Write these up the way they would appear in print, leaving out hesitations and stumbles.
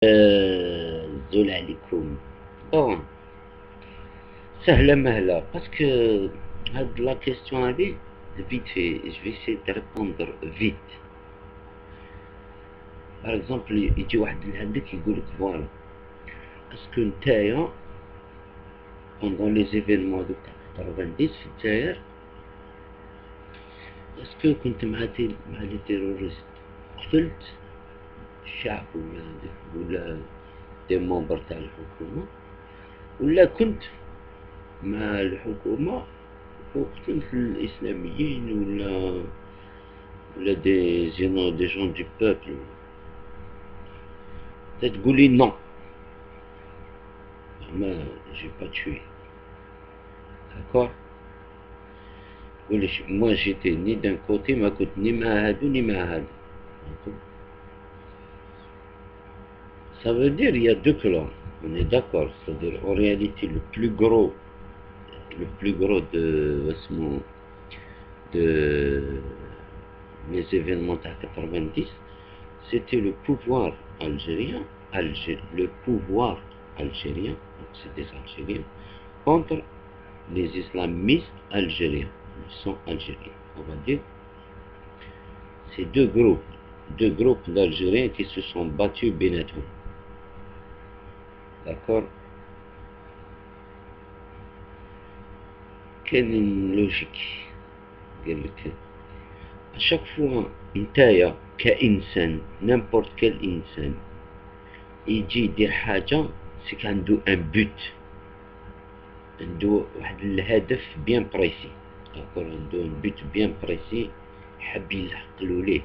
الزول عليكم. بون سهلة مهلة باسكو هاد لا كيستيون هادي vite fait, je vais essayer de répondre vite. Par exemple يجي واحد لعندك يقولك فوالا اسكو نتايا pendant les événements هادوك تاع 90 في الجزائر اسكو كنت مع لي تيروريست قتلت الشعب ولا دي ممبر تاع الحكومة ولا كنت مع الحكومة وقتلت الإسلاميين ولا دي جون دي بوبل تقولي نو ما جي با tué d'accord تقولي moi j'étais ni d'un côté ما كنت ni مع هادو ni مع هادو ça veut dire il y a deux clans on est d'accord c'est-à-dire en réalité le plus gros de les événements de 90 c'était le pouvoir algérien le pouvoir algérien donc c'est des Algériens contre les islamistes algériens ils sont algériens on va dire c'est deux groupes d'Algériens qui se sont battus بيناتهم d'accord كان لوجيك قال لك à chaque fois نتايا كإنسان n'importe quel إنسان يجي يدير حاجة سيك عنده ان بوت عنده واحد الهدف بيان بريسي داكور عنده ان بوت بيان بريسي حاب يلحقلو ليه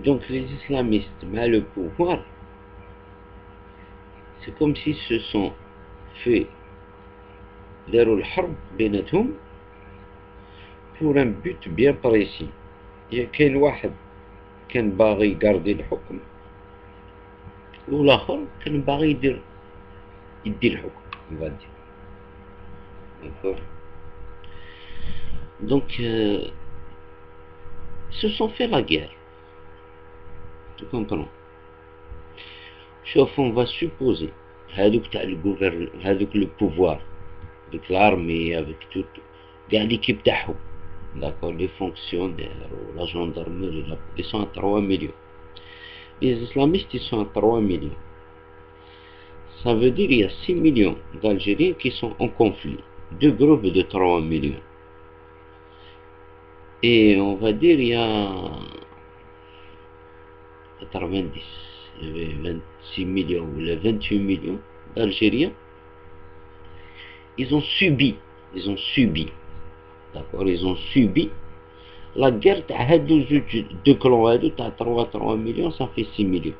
donc les islamistes مع le pouvoir c'est comme s'ils se sont fait داروا الحرب بيناتهم pour un but bien précis كاين واحد كان باغي يقاردي الحكم والاخر كان باغي يدي الحكم on va dire d'accord donc ils se sont fait la guerre tu comprends شوف on va supposer هذوك تاع هذوك le pouvoir avec l'armée avec tout كاع l'équipe تاعهم d'accord les fonctionnaires ou la gendarmerie ils sont à 3 millions les islamistes ils sont à 3 millions ça veut dire il y a 6 millions d'Algériens qui sont en conflit deux groupes de 3 millions et on va dire il y a 90 il y avait 26 millions ou 28 millions d'Algériens ils ont subi d'accord ils ont subi la guerre تاع هادو زوج دو كلون هادو تاع 3 millions ça fait 6 millions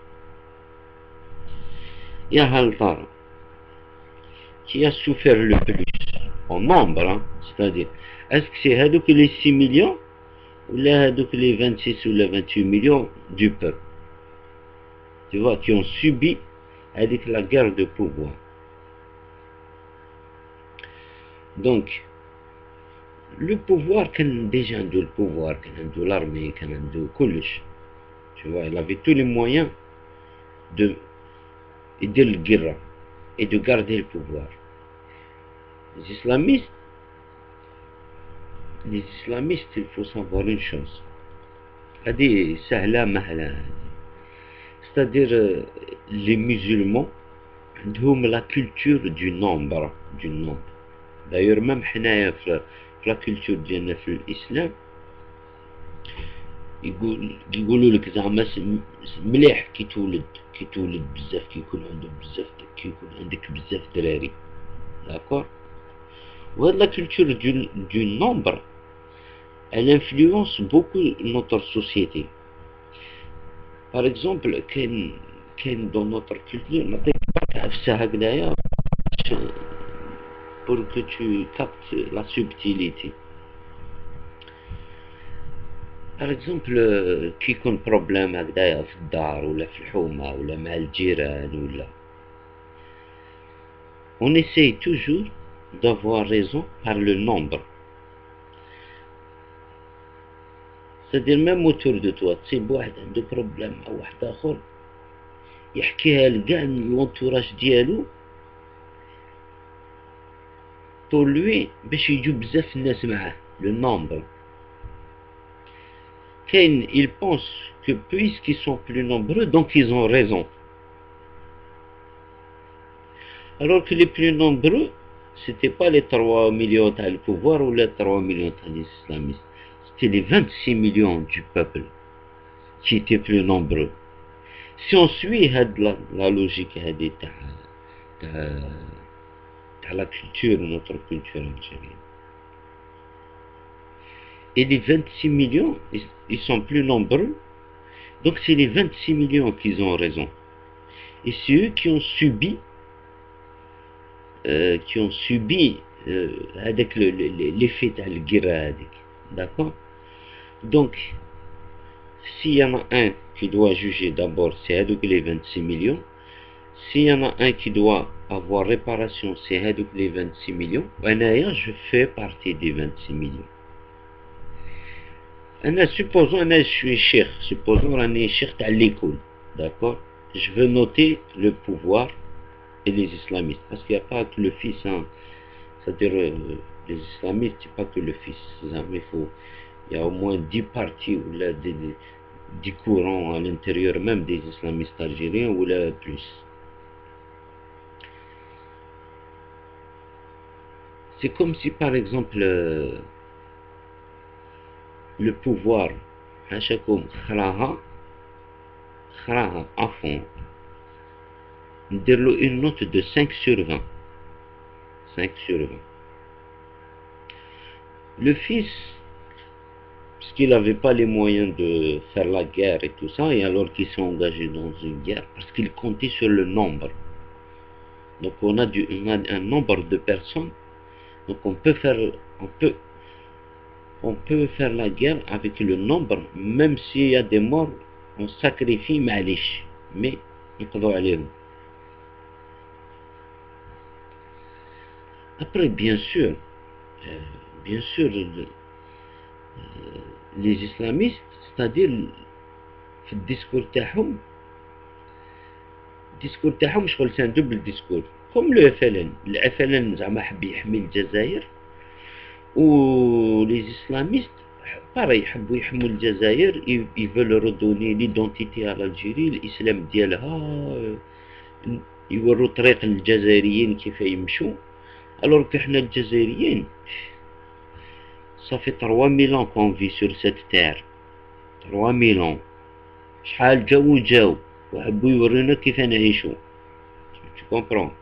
يا هل ترى qui a souffert le plus en nombre hein, c'est-à-dire est-ce que c'est هادوك les 6 millions ولا هادوك les 26 ou les 28 millions du peuple tu vois qui ont subi هذيك la guerre de pouvoir donc le pouvoir كان déjà عنده le pouvoir كان عنده l'armée كان عنده كلش tu vois il avait tous les moyens de يدير القرة et de garder le pouvoir les islamistes il faut savoir une chose هذه سهلة مهلة c'est-à-dire les musulmans عندهم la culture du nombre d'ailleurs même حنايا في la culture ديالنا في الإسلام يقولوا لك زعما مليح كي تولد بزاف كي يكون عندك بزاف دراري d'accord وهاد la culture du nombre elle influence beaucoup notre société par exemple كاين dans notre culture نعطيك عفسة هكذايا pour que tu captes la subtilité par exemple كي يكون بروبليم هكذايا في الدار ولا في الحومة ولا مع الجيران ولا on essaye toujours d'avoir raison par le nombre c'est-à-dire même autour de toi تصيب واحد عنده بروبليم أو واحد آخر يحكيها لكاع l'entourage ديالو pour lui باش يجوا بزاف الناس معاه le nombre. كاين ils pensent que puisqu'ils sont plus nombreux donc ils ont raison, alors que les plus nombreux c'était pas les 3 millions تاع le pouvoir ou les 3 millions تاع les islamistes, c'était les 26 millions du peuple qui étaient plus nombreux. Si on suit la logique de la culture, notre culture algérienne, et les 26 millions, ils sont plus nombreux, donc c'est les 26 millions qui ont raison. Et c'est eux qui ont subi, avec l'effet de la guerre. D'accord? Donc, s'il y en a un qui doit juger d'abord, c'est les 26 millions. S'il y en a un qui doit avoir réparation, c'est les 26 millions. Je fais partie des 26 millions. Supposons que je suis cheikh, supposons que je suis cheikh à l'école. D'accord? Je veux noter le pouvoir et les islamistes. Parce qu'il n'y a pas que le fils. Hein. C'est-à-dire, les islamistes, c'est pas que le fils. Il y a au moins 10 partis ou là, 10 courants à l'intérieur même des islamistes algériens ou là plus. C'est comme si par exemple le pouvoir حاشاكم خراها à fond, ندير له une note de 5 sur 20. 5 sur 20. Le fils, puisqu'il n'avait pas les moyens de faire la guerre et tout ça, et alors qu'ils sont engagés dans une guerre, parce qu'ils comptaient sur le nombre. Donc on a un nombre de personnes, donc on peut faire la guerre avec le nombre, même s'il y a des morts, on sacrifie معليش, mais نقضوا عليهم. Après, bien sûr, les islamistes, c'est-à-dire في الديسكور تاعهم شغل c'est un double discours, comme le FLN زعما حب يحمي الجزائر, ou les islamistes pareil يحبوا يحموا الجزائر, ils veulent redonner l'identité à l'Algérie, الإسلام ديالها, يوروا طريق الجزائريين كيف يمشوا. Alors que nous, les Algériens, ça fait 3000 ans qu'on vit sur cette terre. 3000 ans. شحال جاو وحبوا يورونا كيف نعيشوا. Tu comprends?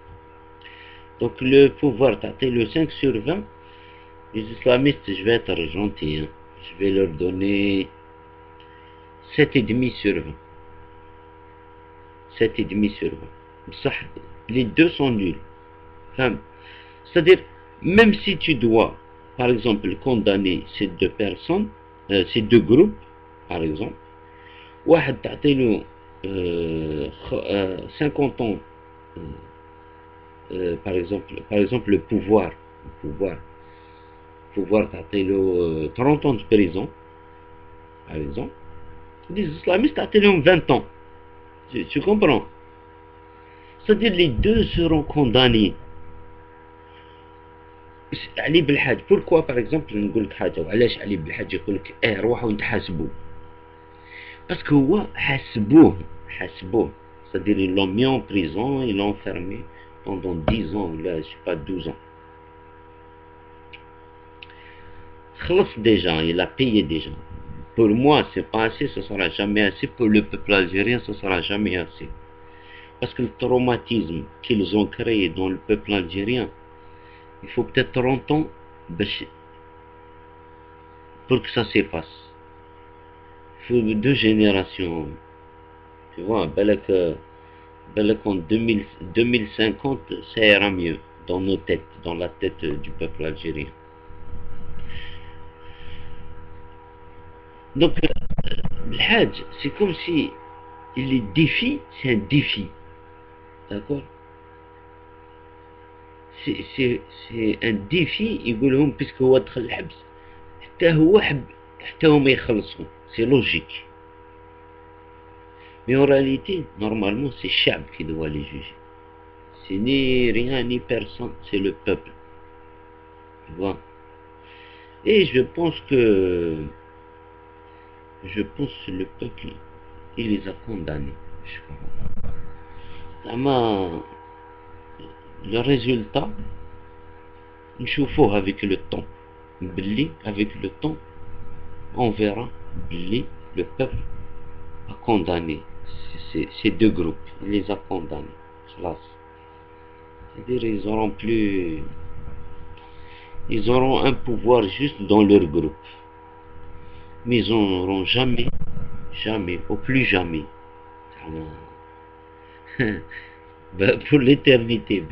Donc le pouvoir t'as le 5 sur 20. Les islamistes, je vais être gentil, hein. Je vais leur donner 7,5 sur 20. 7,5 sur 20. Les deux sont nuls. Enfin, c'est-à-dire, même si tu dois, par exemple, condamner ces deux personnes, ces deux groupes, par exemple, واحد تعطيله 50 ans, par exemple le pouvoir تعطيله 30 ans de prison, par exemple, les islamistes تعطيلهم 20 ans. Tu comprends? C'est-à-dire, les deux seront condamnés. علي بالحاج, pourquoi par exemple نقول لك حاجه, وعلاش علي بالحاج يقول لك روحوا نتحاسبوا؟ parce que هو حاسبوه, c'est-à-dire ils l'ont mis en prison, ils l'ont enfermé pendant 10 ans, là je sais pas 12 ans. خلص déjà, il a payé déjà. Pour moi c'est pas assez, ce sera jamais assez. Pour le peuple algérien ce sera jamais assez, parce que le traumatisme qu'ils ont créé dans le peuple algérien, il faut peut-être 30 ans pour que ça s'efface. Il faut 2 générations. Tu vois, en 2050, ça ira mieux dans nos têtes, dans la tête du peuple algérien. Donc, le Hajj, c'est comme si les défis, c'est un défi. D'accord? C'est un défi, يقول لهم puisque هو دخل الحبس حتى هو حتى هما يخلصوا. c'est logique. Mais en réalité, normalement, c'est Chab qui doit les juger. C'est ni rien ni personne, c'est le peuple. Tu vois. Et je pense que le peuple, il les a condamnés. Je crois. Le résultat, نشوفوه avec le temps. Avec le temps, on verra le peuple a condamné ces deux groupes. Il les a condamnés. C'est-à-dire, ils auront un pouvoir juste dans leur groupe. Mais ils n'auront jamais, au plus jamais, pour l'éternité,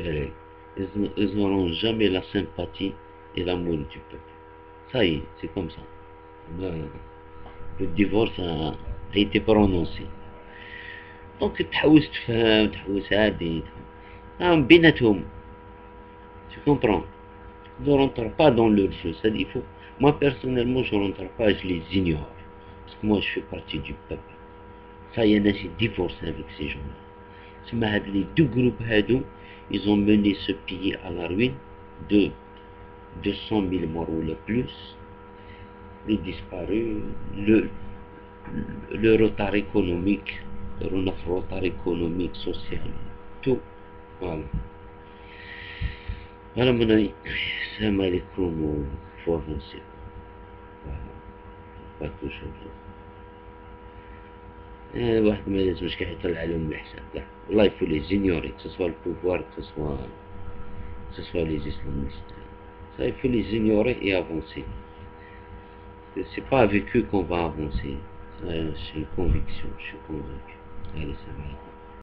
ils n'auront jamais la sympathie et l'amour du peuple. Ça y est, c'est comme ça. Le divorce a été prononcé. Donc, تحوس تفهم تحوس عادي بيناتهم. Tu comprends? Ne rentre pas dans leur jeu. C'est-à-dire, moi personnellement, je ne rentre pas, je les ignore. Parce que moi, je fais partie du peuple. Ça y est, j'ai divorcé avec ces gens-là. Les deux groupes, ils ont mené ce pays à la ruine de 200 000 morts ou le plus, les disparus, le retard économique, social, tout. Voilà. Voilà mon ami. Salam alaikum, il faut avancer. Voilà. Pas toujours. واحد ما لازمش يطلع عليهم الحساب. لا والله il faut les ignorer, que ce soit le pouvoir, que ce soit les islamistes. Ça, il faut les ignorer et avancer. C'est pas avec eux qu'on va avancer. C'est une conviction, je suis convaincu. Allez, salam alaikum.